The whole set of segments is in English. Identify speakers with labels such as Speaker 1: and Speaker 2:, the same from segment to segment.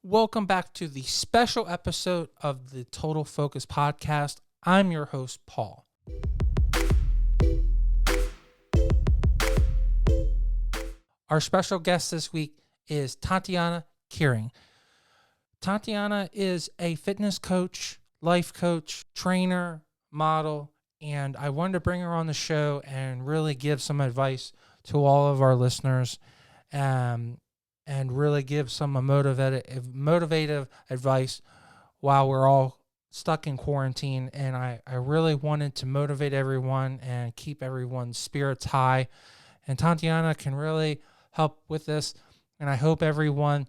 Speaker 1: Welcome back to the special episode of the Total Focus podcast. I'm your host, Paul. Our special guest this week is Tatiana Kehring. Tatiana is a fitness coach, life coach, trainer, model, and I wanted to bring her on the show and really give some advice to all of our listeners. And really give some motivative advice while we're all stuck in quarantine. And I really wanted to motivate everyone and keep everyone's spirits high. And Tatiana can really help with this. And I hope everyone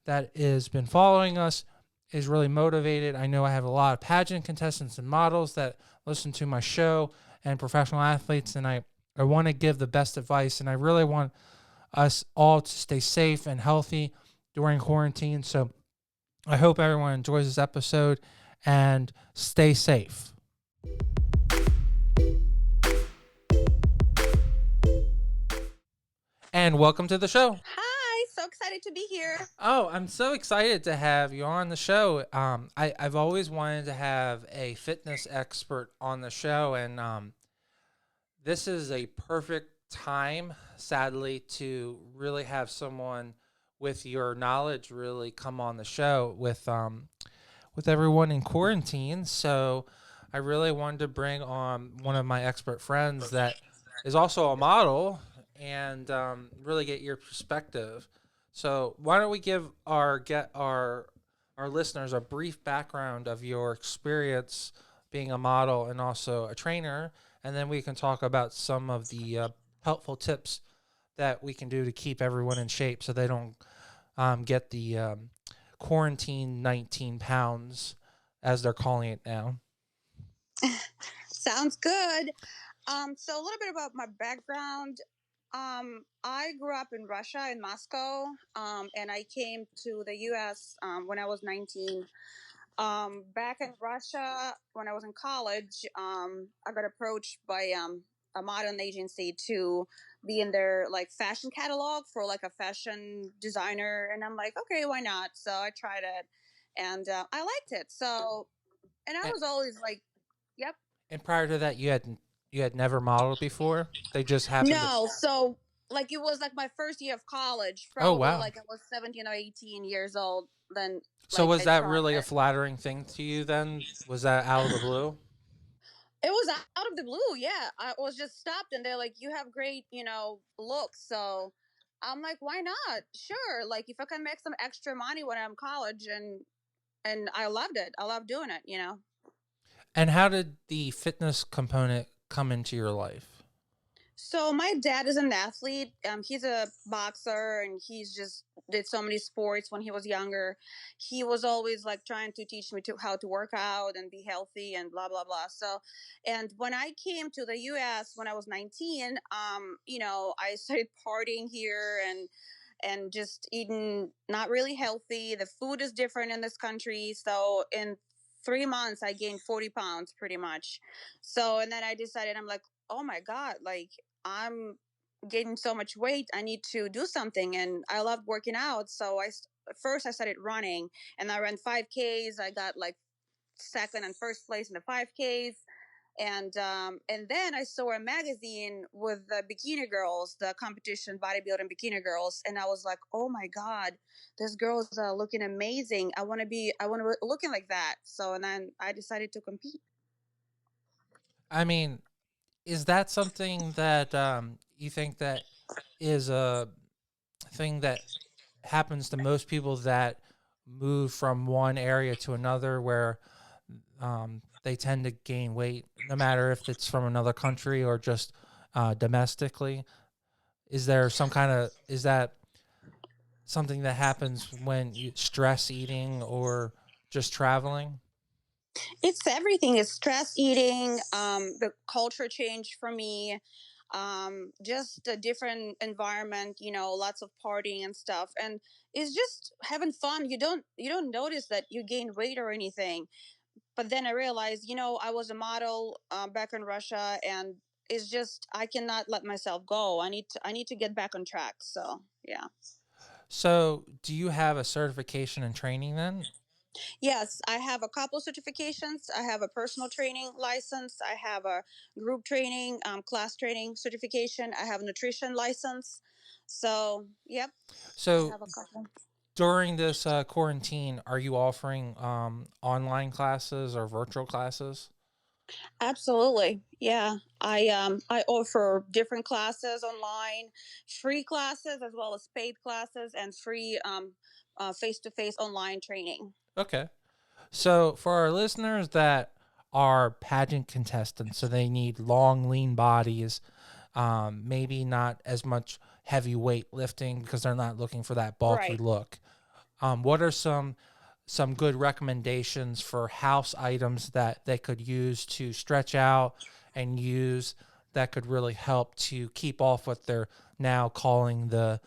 Speaker 1: that has been following us is really motivated. I know I have a lot of pageant contestants and models that listen to my show and professional athletes. And I want to give the best advice. And I really want us all to stay safe and healthy during quarantine. So I hope everyone enjoys this episode and stay safe. And welcome to the show.
Speaker 2: Hi, so excited to be here.
Speaker 1: Oh, I'm so excited to have you on the show. I've always wanted to have a fitness expert on the show, and this is a perfect time, sadly, to really have someone with your knowledge really come on the show with everyone in quarantine. So I really wanted to bring on one of my expert friends that is also a model and really get your perspective. So why don't we give our listeners a brief background of your experience being a model and also a trainer, and then we can talk about some of the helpful tips that we can do to keep everyone in shape so they don't get the quarantine 19 pounds, as they're calling it now.
Speaker 2: Sounds good. So a little bit about my background. I grew up in Russia, in Moscow, and I came to the U.S. When I was 19. Back in Russia, when I was in college, I got approached by a modern agency to be in their fashion catalog for a fashion designer, and I'm like, okay, why not? So I tried it, and I liked it. So, and I
Speaker 1: And,
Speaker 2: was always like, yep.
Speaker 1: and prior to that, you had never modeled before. They just happened to.
Speaker 2: No, so it was my first year of college,
Speaker 1: Oh
Speaker 2: probably
Speaker 1: wow!
Speaker 2: I was 17 or 18 years old. Then
Speaker 1: So was
Speaker 2: I
Speaker 1: that
Speaker 2: tried
Speaker 1: really a
Speaker 2: it.
Speaker 1: flattering thing to you? Then was that out of the blue?
Speaker 2: It was out of the blue, yeah. I was just stopped and they're like, you have great, looks. So I'm like, why not? Sure. If I can make some extra money when I'm in college, and I loved it. I love doing it.
Speaker 1: And how did the fitness component come into your life?
Speaker 2: So my dad is an athlete. He's a boxer, and he's just did so many sports when he was younger. He was always trying to teach me how to work out and be healthy and blah blah blah. So, and when I came to the U.S. when I was 19, I started partying here and just eating not really healthy. The food is different in this country. So in 3 months, I gained 40 pounds pretty much. So, and then I decided, I'm like, oh my God, I'm gaining so much weight. I need to do something. And I loved working out. So first I started running, and I ran 5Ks. I got second and first place in the 5Ks. And then I saw a magazine with the bikini girls, the competition bodybuilding bikini girls, and I was like, oh my God, these girls are looking amazing. I want to be looking like that. So, and then I decided to compete.
Speaker 1: I mean, is that something that you think that is a thing that happens to most people that move from one area to another, where they tend to gain weight, no matter if it's from another country or just domestically? Is that something that happens when you stress eating or just traveling?
Speaker 2: It's everything. It's stress eating, the culture change for me, just a different environment, lots of partying and stuff. And it's just having fun. You don't notice that you gain weight or anything. But then I realized, I was a model back in Russia, and it's just I cannot let myself go. I need to get back on track. So yeah.
Speaker 1: So, do you have a certification in training then?
Speaker 2: Yes, I have a couple certifications. I have a personal training license. I have a group training, class training certification. I have a nutrition license. So, yep, I
Speaker 1: So,
Speaker 2: have a couple.
Speaker 1: during this quarantine, are you offering online classes or virtual classes?
Speaker 2: Absolutely. Yeah. I offer different classes online, free classes as well as paid classes and free face-to-face online training.
Speaker 1: Okay. So, for our listeners that are pageant contestants, so they need long, lean bodies, maybe not as much heavy weight lifting because they're not looking for that bulky
Speaker 2: Right.
Speaker 1: look. What are some good recommendations for house items that they could use to stretch out and use that could really help to keep off what they're now calling the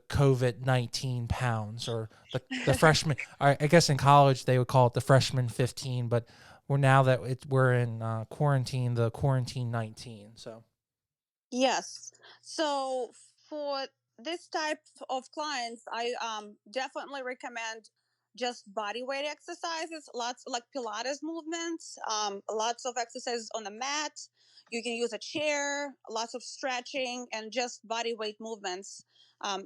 Speaker 1: COVID-19 pounds, or the freshman. I guess in college they would call it the freshman 15, but we're now that we're in quarantine, the quarantine 19. So
Speaker 2: Yes. So for this type of clients, I definitely recommend just body weight exercises, lots like Pilates movements, lots of exercises on the mat. You can use a chair, lots of stretching, and just body weight movements.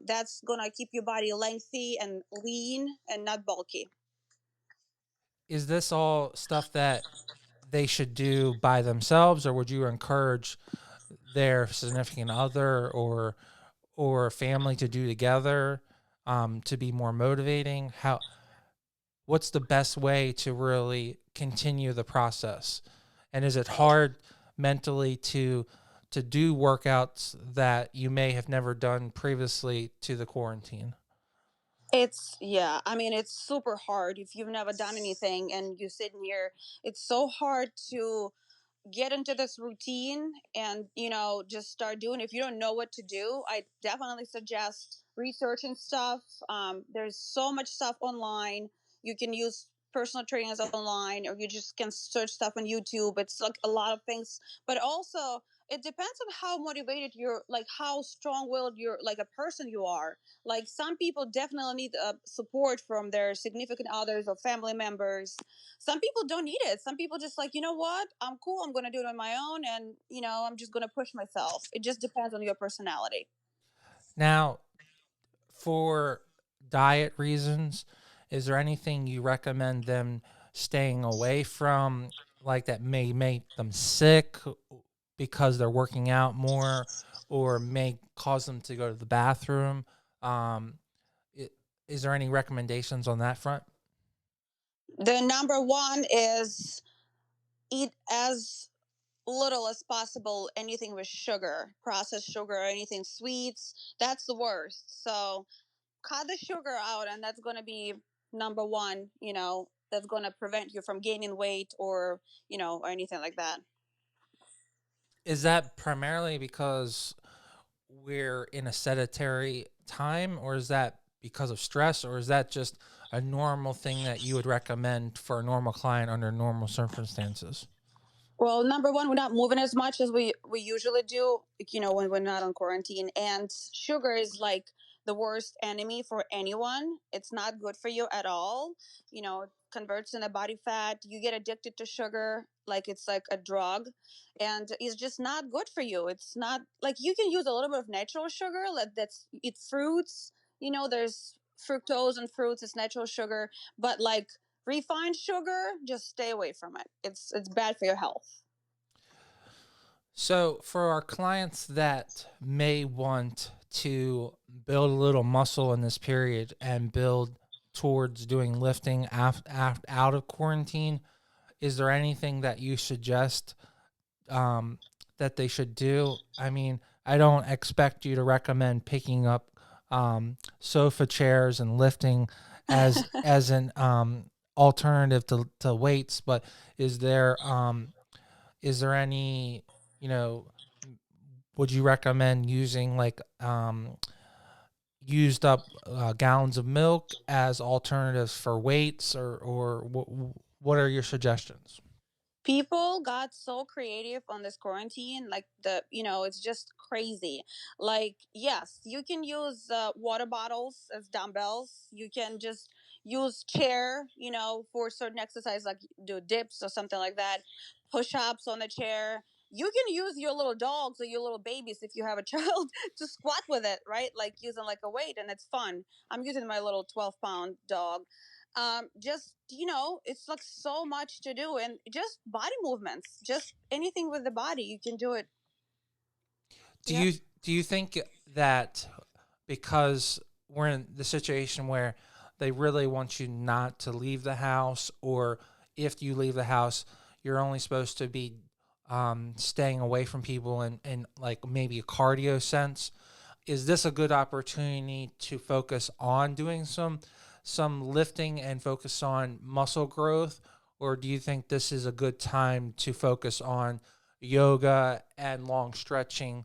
Speaker 2: That's gonna keep your body lengthy and lean and not bulky.
Speaker 1: is this all stuff that they should do by themselves, or would you encourage their significant other or family to do together, to be more motivating? What's the best way to really continue the process? And is it hard mentally to do workouts that you may have never done previously to the quarantine?
Speaker 2: It's yeah. I mean, it's super hard if you've never done anything and you're sitting here. It's so hard to get into this routine and just start doing it. If you don't know what to do, I definitely suggest researching stuff. There's so much stuff online. You can use personal trainers online, or you just can search stuff on YouTube. It's like a lot of things, but also it depends on how motivated you're, like how strong-willed you're, like a person you are. Like some people definitely need support from their significant others or family members. Some people don't need it. Some people just like, you know what, I'm cool, I'm gonna do it on my own, and I'm just gonna push myself. It just depends on your personality.
Speaker 1: Now, for diet reasons, is there anything you recommend them staying away from, like that may make them sick because they're working out more, or may cause them to go to the bathroom? Um, i- is there any recommendations on that front?
Speaker 2: The number one is eat as little as possible anything with sugar, processed sugar, anything sweets. That's the worst. So cut the sugar out, and that's going to be number one. That's going to prevent you from gaining weight, or anything like that.
Speaker 1: Is that primarily because we're in a sedentary time, or is that because of stress, or is that just a normal thing that you would recommend for a normal client under normal circumstances?
Speaker 2: Well, number one, we're not moving as much as we usually do, when we're not on quarantine. And sugar is like the worst enemy for anyone. It's not good for you at all. It converts into body fat. You get addicted to sugar like it's like a drug, and it's just not good for you. It's not like you can use a little bit of natural sugar. Like that's eat fruits. There's fructose in fruits. It's natural sugar, but like refined sugar, just stay away from it. It's bad for your health.
Speaker 1: So, for our clients that may want to build a little muscle in this period and build towards doing lifting out of quarantine, is there anything that you suggest, um, that they should do? I mean, I don't expect you to recommend picking up sofa chairs and lifting as an alternative to weights, but is there is there any, you know, would you recommend using like used up gallons of milk as alternatives for weights, or what are your suggestions?
Speaker 2: People got so creative on this quarantine, like it's just crazy. Like, yes, you can use water bottles as dumbbells. You can just use chair, for certain exercise, like do dips or something like that, push-ups on the chair. You can use your little dogs or your little babies if you have a child to squat with it, right? Like using like a weight, and it's fun. I'm using my little 12-pound dog. Just it's like so much to do, and just body movements, just anything with the body you can do it.
Speaker 1: Do
Speaker 2: Yep.
Speaker 1: you do you think that because we're in the situation where they really want you not to leave the house, or if you leave the house, you're only supposed to be staying away from people and like maybe a cardio sense? Is this a good opportunity to focus on doing some lifting and focus on muscle growth, or do you think this is a good time to focus on yoga and long stretching,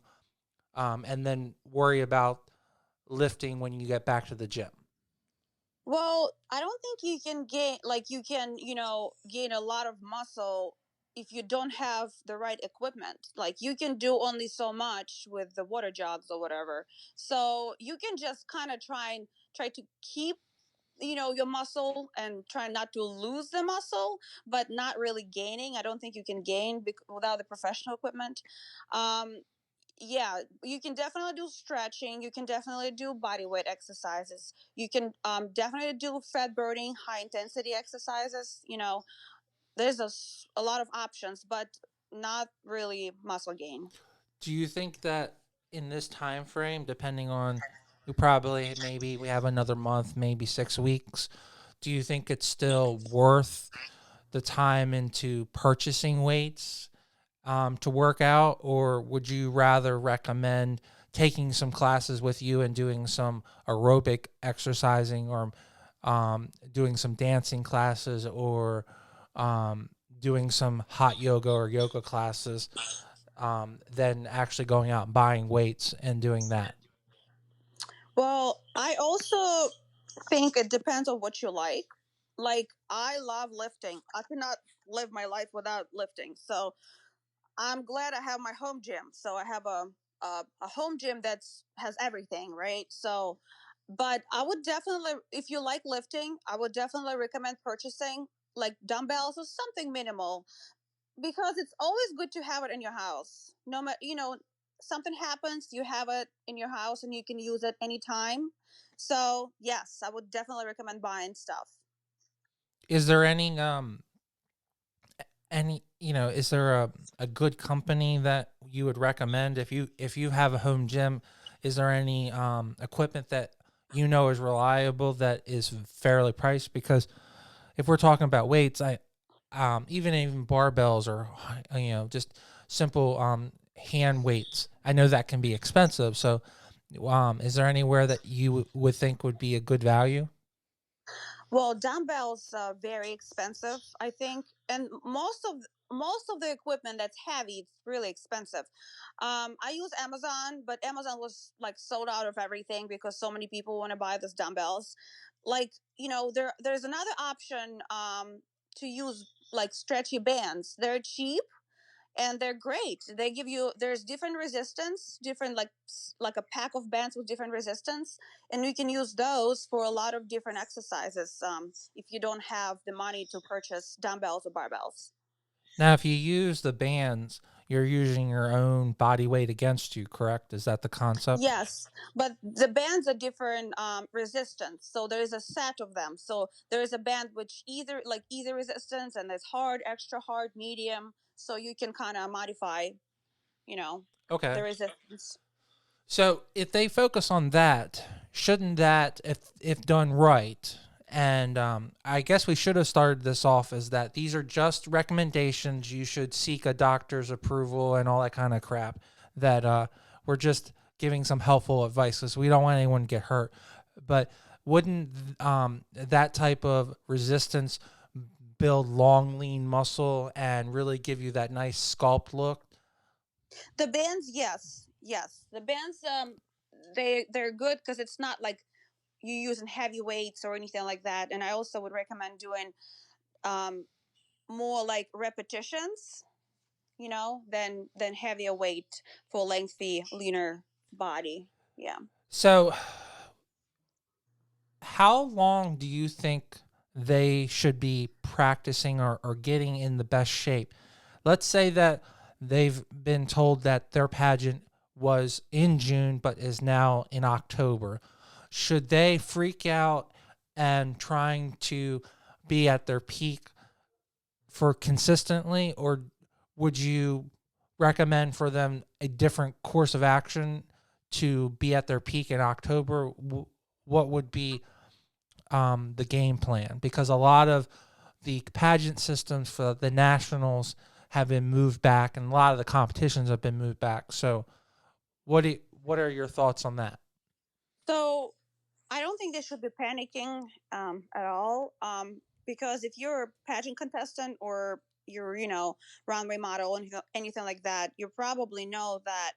Speaker 1: and then worry about lifting when you get back to the gym?
Speaker 2: Well, I don't think you can gain, like you can gain a lot of muscle if you don't have the right equipment. Like you can do only so much with the water jogs or whatever, so you can just kind of try to keep your muscle and try not to lose the muscle, but not really gaining. I don't think you can gain without the professional equipment. um yeah, you can definitely do stretching, you can definitely do body weight exercises, you can definitely do fat burning high intensity exercises. There's a lot of options, but not really muscle gain.
Speaker 1: Do you think that in this time frame, depending on, we probably, maybe we have another month, maybe 6 weeks, do you think it's still worth the time into purchasing weights to work out, or would you rather recommend taking some classes with you and doing some aerobic exercising, or doing some dancing classes, or um, doing some hot yoga or yoga classes, than actually going out and buying weights and doing that?
Speaker 2: Well, I also think it depends on what you like. Like, I love lifting. I cannot live my life without lifting. So I'm glad I have my home gym. So I have a home gym that's has everything, right? So, but I would definitely, if you like lifting, I would definitely recommend purchasing like dumbbells or something minimal, because it's always good to have it in your house. No matter, something happens, you have it in your house and you can use it anytime. So yes, I would definitely recommend buying stuff.
Speaker 1: Is there any is there a good company that you would recommend if you have a home gym? Is there any equipment that is reliable, that is fairly priced? Because if we're talking about weights, I even barbells, or just simple hand weights, I know that can be expensive. So is there anywhere that you would think would be a good value?
Speaker 2: Well, dumbbells are very expensive, I think, and most of the equipment that's heavy, it's really expensive. I use Amazon, but Amazon was like sold out of everything because so many people want to buy these dumbbells. Like, there's another option to use, like stretchy bands. They're cheap and they're great. They give you, there's different resistance, different, like a pack of bands with different resistance, and you can use those for a lot of different exercises. If you don't have the money to purchase dumbbells or barbells.
Speaker 1: Now, if you use the bands, you're using your own body weight against you, correct? Is that the concept?
Speaker 2: Yes, but the bands are different resistance. So there is a set of them. So there is a band which either resistance, and there's hard, extra hard, medium. So you can kind of modify, you know,
Speaker 1: Okay.
Speaker 2: the resistance.
Speaker 1: So if they focus on that, shouldn't that, if done right, and I guess we should have started this off as that these are just recommendations. You should seek a doctor's approval and all that kind of crap. That we're just giving some helpful advice because we don't want anyone to get hurt. But wouldn't that type of resistance build long, lean muscle and really give you that nice sculpt look?
Speaker 2: The bands, yes, yes. The bands, they're good because it's not like you using heavy weights or anything like that. And I also would recommend doing um more like repetitions, than heavier weight for lengthy, leaner body. Yeah.
Speaker 1: So, how long do you think they should be practicing or getting in the best shape? Let's say that they've been told that their pageant was in June but is now in October. Should they freak out and trying to be at their peak for consistently, or would you recommend for them a different course of action to be at their peak in October? What would be the game plan? Because a lot of the pageant systems for the nationals have been moved back, and a lot of the competitions have been moved back. So, what are your thoughts on that?
Speaker 2: So I don't think they should be panicking at all, because if you're a pageant contestant or you're, runway model and anything like that, you probably know that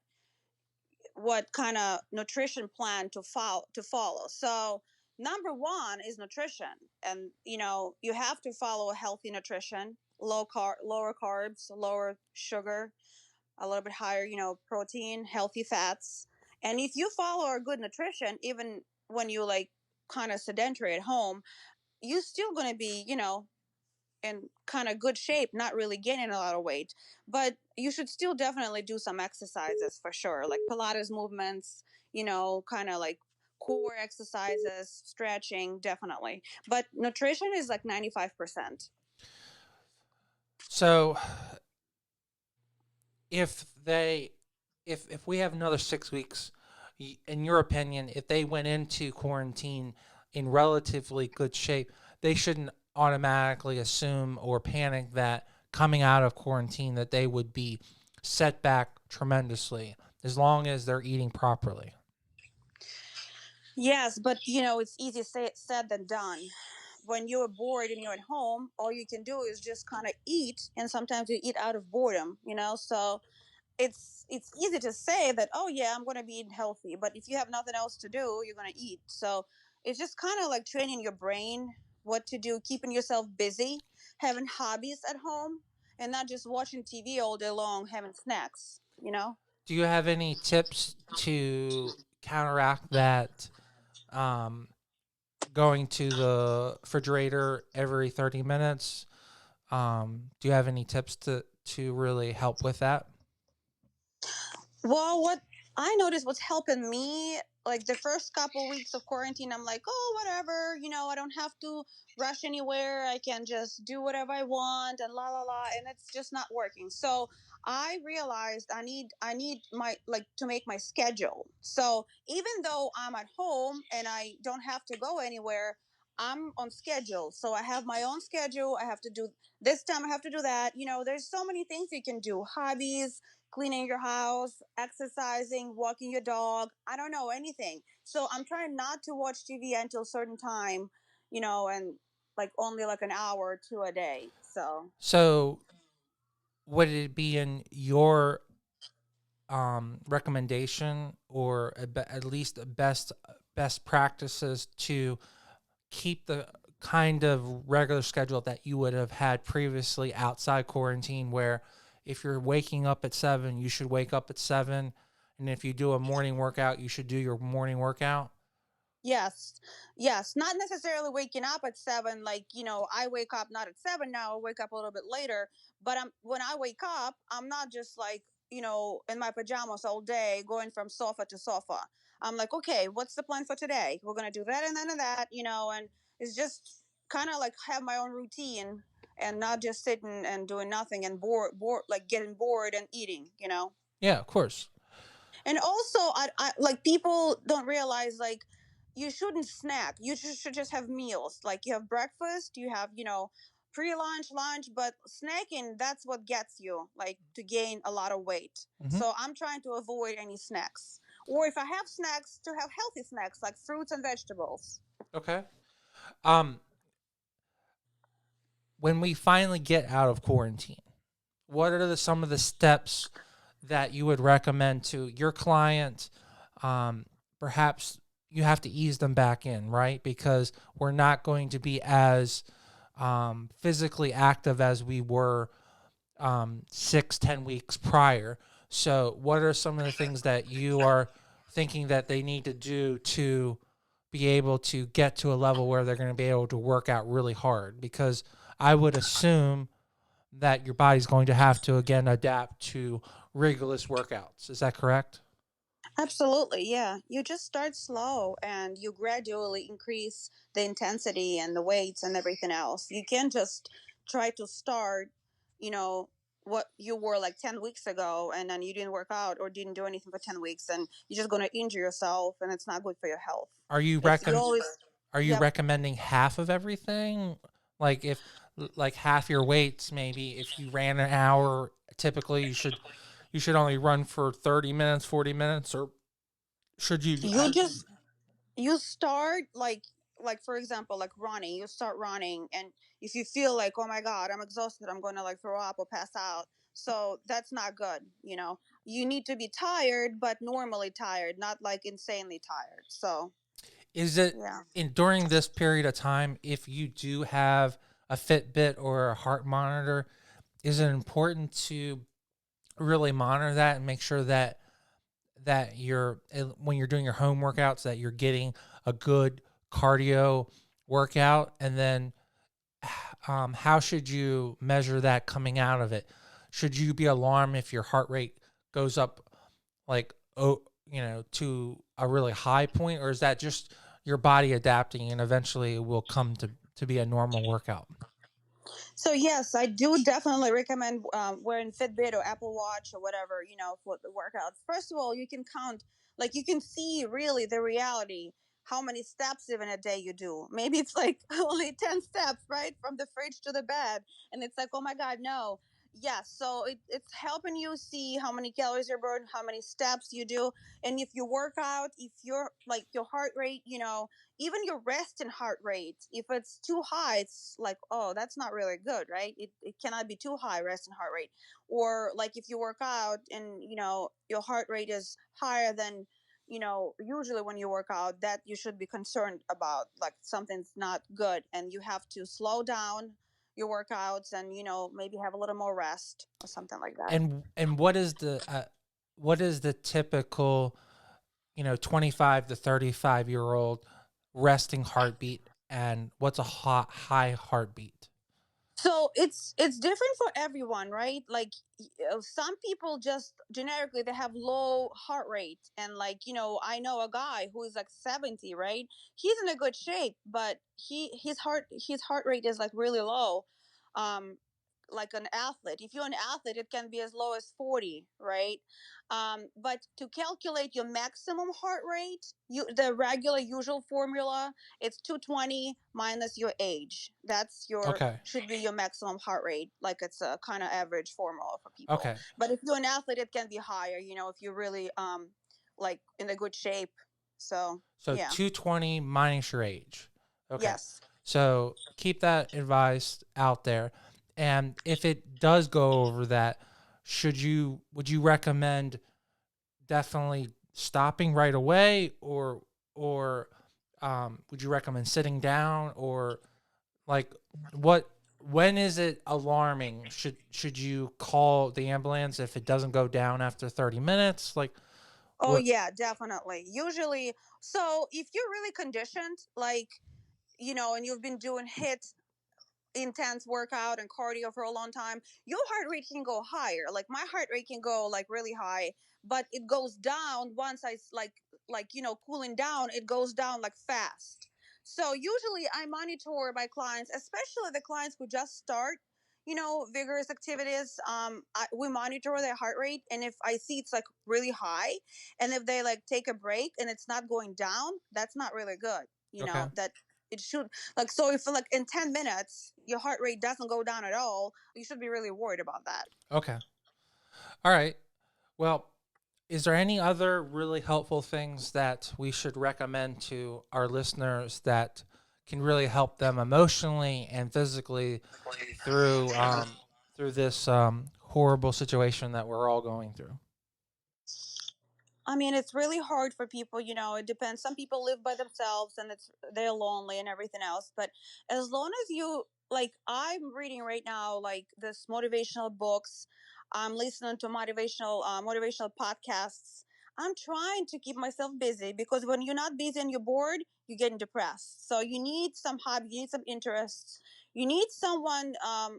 Speaker 2: what kind of nutrition plan to follow. So number one is nutrition, and you have to follow a healthy nutrition, lower carbs, lower sugar, a little bit higher, protein, healthy fats. And if you follow a good nutrition, even when you like kind of sedentary at home, you still going to be, in kind of good shape, not really gaining a lot of weight. But you should still definitely do some exercises for sure, like Pilates movements, kind of like core exercises, stretching, definitely. But nutrition is like 95%.
Speaker 1: So, if they, if we have another 6 weeks, in your opinion, if they went into quarantine in relatively good shape, they shouldn't automatically assume or panic that coming out of quarantine that they would be set back tremendously as long as they're eating properly.
Speaker 2: Yes, but it's easier said than done. When you're bored and you're at home, all you can do is just kind of eat, and sometimes you eat out of boredom. So it's easy to say that, oh yeah, I'm going to be eating healthy, but if you have nothing else to do, you're going to eat. So it's just kind of like training your brain what to do, keeping yourself busy, having hobbies at home, and not just watching TV all day long, having snacks.
Speaker 1: Do you have any tips to counteract that? Um, Going to the refrigerator every 30 minutes. Do you have any tips to really help with that?
Speaker 2: Well, what I noticed what's helping me, like the first couple weeks of quarantine, I'm like, oh, whatever, I don't have to rush anywhere. I can just do whatever I want and la la la, and it's just not working. So I realized I need my like to make my schedule. So even though I'm at home and I don't have to go anywhere, I'm on schedule. So I have my own schedule. I have to do this time. I have to do that. There's so many things you can do. Hobbies, cleaning your house, exercising, walking your dog. I don't know anything. So I'm trying not to watch TV until a certain time, and like only like an hour or two a day. So
Speaker 1: So, would it be in your recommendation or at least a best practices to keep the kind of regular schedule that you would have had previously outside quarantine, where if you're waking up at 7, you should wake up at 7, and if you do a morning workout, you should do your morning workout?
Speaker 2: yes, yes, not necessarily waking up at 7. Like I wake up not at 7 now. I wake up a little bit later. But when I wake up, I'm not just like in my pajamas all day, going from sofa to sofa. I'm like, okay, what's the plan for today? We're gonna do that and then that, and it's just kind of like have my own routine and not just sitting and doing nothing and bored, like getting bored and eating.
Speaker 1: Yeah, of course.
Speaker 2: And also, I like people don't realize like you shouldn't snack. You should just have meals. Like you have breakfast, you have pre-lunch, lunch, but snacking, that's what gets you like to gain a lot of weight.
Speaker 1: Hmm.
Speaker 2: So I'm trying to avoid any snacks. Or if I have snacks, to have healthy snacks like fruits and vegetables.
Speaker 1: Okay. Um, when we finally get out of quarantine, what are some of the steps that you would recommend to your client? Perhaps you have to ease them back in, right? Because we're not going to be as physically active as we were 6, 10 weeks prior. So, what are some of the things that you are thinking that they need to do to be able to get to a level where they're going to be able to work out really hard? Because I would assume that your body's going to have to again adapt to rigorous workouts. Is that correct?
Speaker 2: Absolutely, yeah. You just start slow and you gradually increase the intensity and the weights and everything else. You can't just try to start, you know, what you were like 10 weeks ago and then you didn't work out or didn't do anything for 10 weeks and you're just going to injure yourself and it's not good for your health.
Speaker 1: Are you
Speaker 2: It's you
Speaker 1: recommend
Speaker 2: always,
Speaker 1: are you
Speaker 2: yep.
Speaker 1: recommending half of everything? Like if like half your weights maybe if you ran an hour typically you should only run for 30 minutes, 40 minutes or should you
Speaker 2: You just you start like for example like running. You start running and if you feel like, oh my god, I'm exhausted, I'm going to like throw up or pass out, so that's not good. You need to be tired but normally tired, not like insanely tired. So
Speaker 1: is it
Speaker 2: yeah.
Speaker 1: in during this period of time if you do have a Fitbit or a heart monitor, is it important to really monitor that and make sure that you're when you're doing your home workouts that you're getting a good cardio workout and then how should you measure that coming out of it? Should you be alarmed if your heart rate goes up like to a really high point, or is that just your body adapting and eventually it will come to be a normal workout?
Speaker 2: So yes, I do definitely recommend wearing Fitbit or Apple Watch or whatever, for the workouts. First of all, you can count, like you can see really the reality, how many steps even a day you do. Maybe it's like only 10 steps, right, from the fridge to the bed, and it's like, oh my god, no. Yes, so it's helping you see how many calories you burn, how many steps you do, and if you work out, if you're like your heart rate, even your resting heart rate, if it's too high, it's like, oh, that's not really good, right? It cannot be too high resting heart rate. Or like if you work out and your heart rate is higher than usually when you work out, that you should be concerned about, like something's not good and you have to slow down your workouts and maybe have a little more rest or something like that.
Speaker 1: And what is the typical 25 to 35-year-old resting heartbeat and what's a high heartbeat?
Speaker 2: So it's different for everyone, right? Like some people just generically they have low heart rate, and like I know a guy who is like 70, right? He's in a good shape, but his heart rate is like really low. Um, like an athlete. If you're an athlete, it can be as low as 40, right? But to calculate your maximum heart rate, the regular usual formula, it's 220 minus your age. That's your
Speaker 1: Okay.
Speaker 2: should be your maximum heart rate. Like it's a kind of average formula for people.
Speaker 1: Okay.
Speaker 2: But if you're an athlete, it can be higher. If you're really like in a good shape. So
Speaker 1: So
Speaker 2: yeah,
Speaker 1: 220 minus your age. Okay.
Speaker 2: yes.
Speaker 1: So keep that advice out there. And if it does go over that, would you recommend definitely stopping right away or would you recommend sitting down or like what when is it alarming? Should you call the ambulance if it doesn't go down after 30 minutes? Like
Speaker 2: Oh
Speaker 1: what
Speaker 2: yeah, definitely. Usually, so if you're really conditioned, like and you've been doing hit intense workout and cardio for a long time, your heart rate can go higher. Like my heart rate can go like really high, but it goes down once I like cooling down. It goes down like fast. So usually I monitor my clients, especially the clients who just start. Vigorous activities. We monitor their heart rate, and if I see it's like really high, and if they like take a break and it's not going down, that's not really good.
Speaker 1: okay.
Speaker 2: That it should, like, so if like in 10 minutes your heart rate doesn't go down at all, you should be really worried about that.
Speaker 1: Okay. All right. Well, is there any other really helpful things that we should recommend to our listeners that can really help them emotionally and physically through this horrible situation that we're all going through?
Speaker 2: I mean, it's really hard for people, you know, it depends. Some people live by themselves and they're lonely and everything else. But as long as you, like, I'm reading right now, like, this motivational books, I'm listening to motivational podcasts. I'm trying to keep myself busy because when you're not busy and you're bored, you're getting depressed. So you need some hobby, you need some interests, you need someone,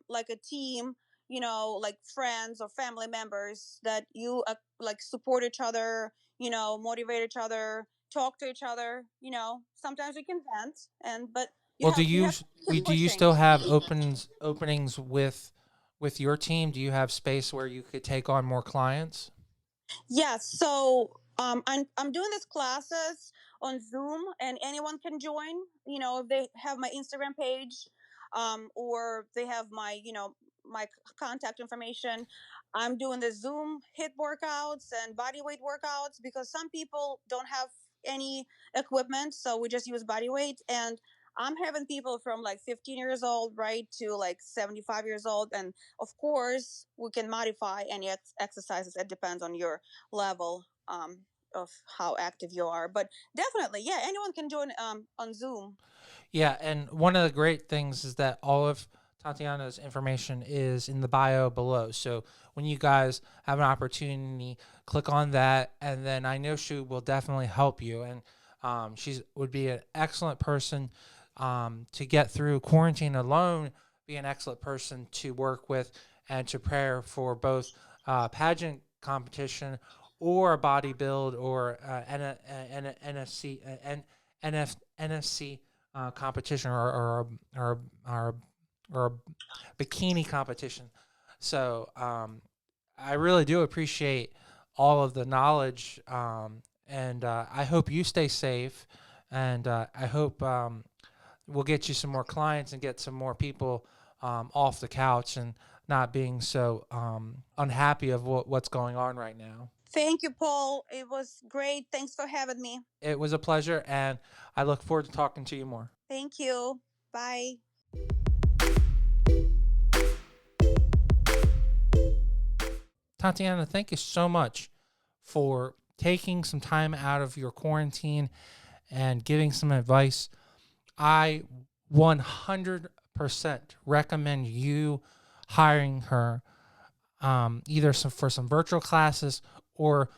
Speaker 2: like a team, you know, like friends or family members that you like support each other, you know, motivate each other, talk to each other. You know, sometimes we can vent, and but
Speaker 1: Well,
Speaker 2: you have to keep
Speaker 1: do you
Speaker 2: pushing.
Speaker 1: still have openings with your team? Do you have space where you could take on more clients?
Speaker 2: Yes. So I'm doing these classes on Zoom, and anyone can join. You know, if they have my Instagram page, or they have my, you know, my contact information. I'm doing the Zoom hit workouts and body weight workouts because some people don't have any equipment, so we just use body weight. And I'm having people from like 15 years old right to like 75 years old, and of course we can modify any exercises. It depends on your level, of how active you are. But definitely, yeah, anyone can join on Zoom.
Speaker 1: Yeah, and one of the great things is that all of Tatiana's information is in the bio below. So when you guys have an opportunity, click on that, and then I know she will definitely help you. And she's would be an excellent person to get through quarantine alone. Be an excellent person to work with and to prepare for both pageant competition or a bodybuild or NFC NFC competition or a bikini competition. So I really do appreciate all of the knowledge, and I hope you stay safe, and I hope we'll get you some more clients and get some more people off the couch and not being so unhappy of what's going on right now.
Speaker 2: Thank you, Paul. It was great. Thanks for having me.
Speaker 1: It was a pleasure, and I look forward to talking to you more.
Speaker 2: Thank you. Bye.
Speaker 1: Tatiana, thank you so much for taking some time out of your quarantine and giving some advice. I 100% recommend you hiring her, either for some virtual classes or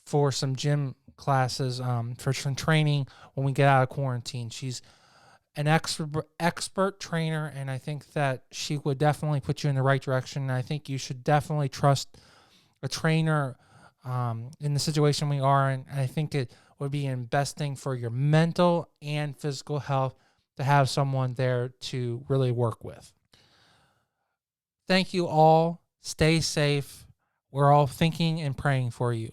Speaker 1: for some gym classes, for some training when we get out of quarantine. She's an expert trainer, and I think that she would definitely put you in the right direction. And I think you should definitely trust a trainer in the situation we are in. And I think it would be investing for your mental and physical health to have someone there to really work with. Thank you all. Stay safe. We're all thinking and praying for you.